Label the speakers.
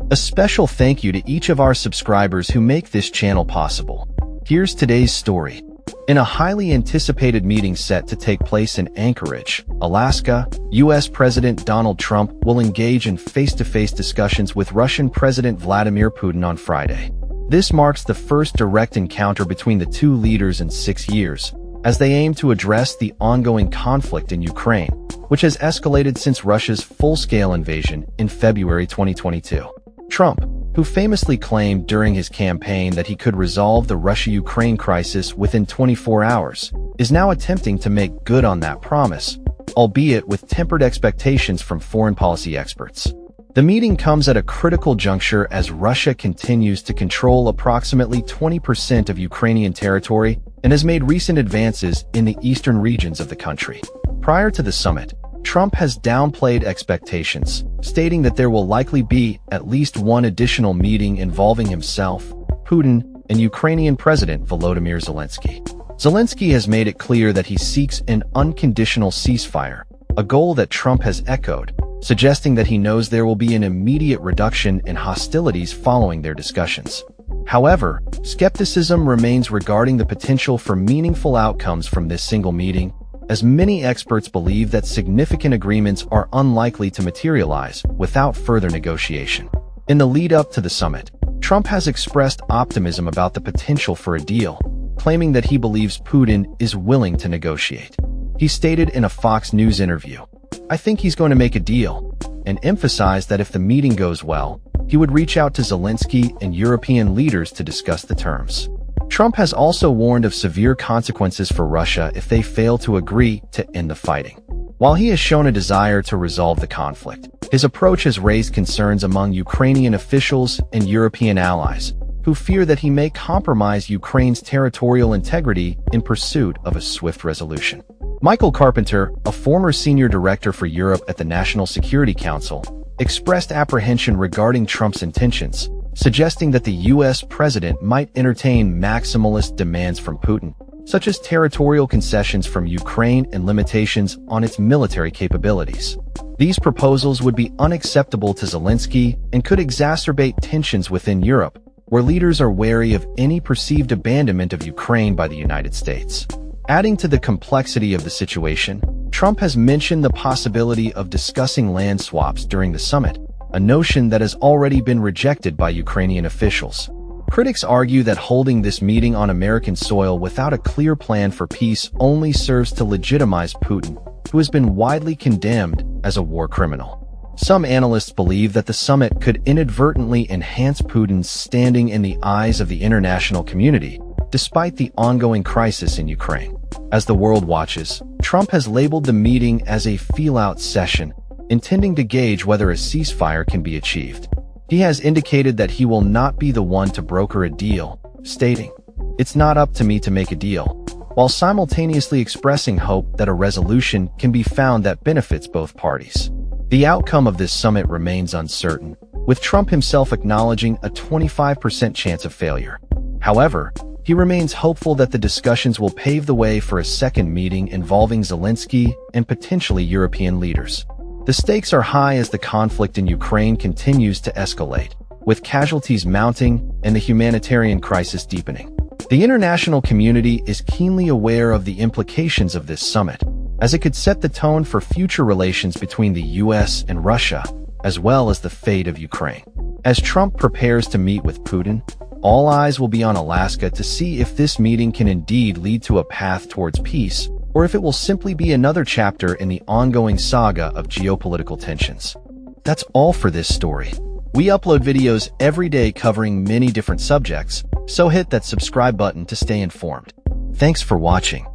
Speaker 1: A special thank you to each of our subscribers who make this channel possible. Here's today's story. In a highly anticipated meeting set to take place in Anchorage, Alaska, U.S. President Donald Trump will engage in face-to-face discussions with Russian President Vladimir Putin on Friday. This marks the first direct encounter between the two leaders in 6 years, as they aim to address the ongoing conflict in Ukraine, which has escalated since Russia's full-scale invasion in February 2022. Trump, who famously claimed during his campaign that he could resolve the Russia-Ukraine crisis within 24 hours, is now attempting to make good on that promise, albeit with tempered expectations from foreign policy experts. The meeting comes at a critical juncture as Russia continues to control approximately 20% of Ukrainian territory and has made recent advances in the eastern regions of the country. Prior to the summit, Trump has downplayed expectations, stating that there will likely be at least one additional meeting involving himself, Putin, and Ukrainian President Volodymyr Zelensky. Zelensky has made it clear that he seeks an unconditional ceasefire, a goal that Trump has echoed, suggesting that he knows there will be an immediate reduction in hostilities following their discussions. However, skepticism remains regarding the potential for meaningful outcomes from this single meeting, as many experts believe that significant agreements are unlikely to materialize without further negotiation. In the lead-up to the summit, Trump has expressed optimism about the potential for a deal, claiming that he believes Putin is willing to negotiate. He stated in a Fox News interview, "I think he's going to make a deal," and emphasized that if the meeting goes well, he would reach out to Zelensky and European leaders to discuss the terms. Trump has also warned of severe consequences for Russia if they fail to agree to end the fighting. While he has shown a desire to resolve the conflict, his approach has raised concerns among Ukrainian officials and European allies, who fear that he may compromise Ukraine's territorial integrity in pursuit of a swift resolution. Michael Carpenter, a former senior director for Europe at the National Security Council, expressed apprehension regarding Trump's intentions, suggesting that the U.S. president might entertain maximalist demands from Putin, such as territorial concessions from Ukraine and limitations on its military capabilities. These proposals would be unacceptable to Zelensky and could exacerbate tensions within Europe, where leaders are wary of any perceived abandonment of Ukraine by the United States. Adding to the complexity of the situation, Trump has mentioned the possibility of discussing land swaps during the summit, a notion that has already been rejected by Ukrainian officials. Critics argue that holding this meeting on American soil without a clear plan for peace only serves to legitimize Putin, who has been widely condemned as a war criminal. Some analysts believe that the summit could inadvertently enhance Putin's standing in the eyes of the international community, despite the ongoing crisis in Ukraine. As the world watches, Trump has labeled the meeting as a feel-out session, intending to gauge whether a ceasefire can be achieved. He has indicated that he will not be the one to broker a deal, stating, "It's not up to me to make a deal," while simultaneously expressing hope that a resolution can be found that benefits both parties. The outcome of this summit remains uncertain, with Trump himself acknowledging a 25% chance of failure. However, he remains hopeful that the discussions will pave the way for a second meeting involving Zelensky and potentially European leaders. The stakes are high as the conflict in Ukraine continues to escalate, with casualties mounting and the humanitarian crisis deepening. The international community is keenly aware of the implications of this summit, as it could set the tone for future relations between the U.S. and Russia, as well as the fate of Ukraine. As Trump prepares to meet with Putin, all eyes will be on Alaska to see if this meeting can indeed lead to a path towards peace, or if it will simply be another chapter in the ongoing saga of geopolitical tensions. That's all for this story. We upload videos every day covering many different subjects, so hit that subscribe button to stay informed. Thanks for watching.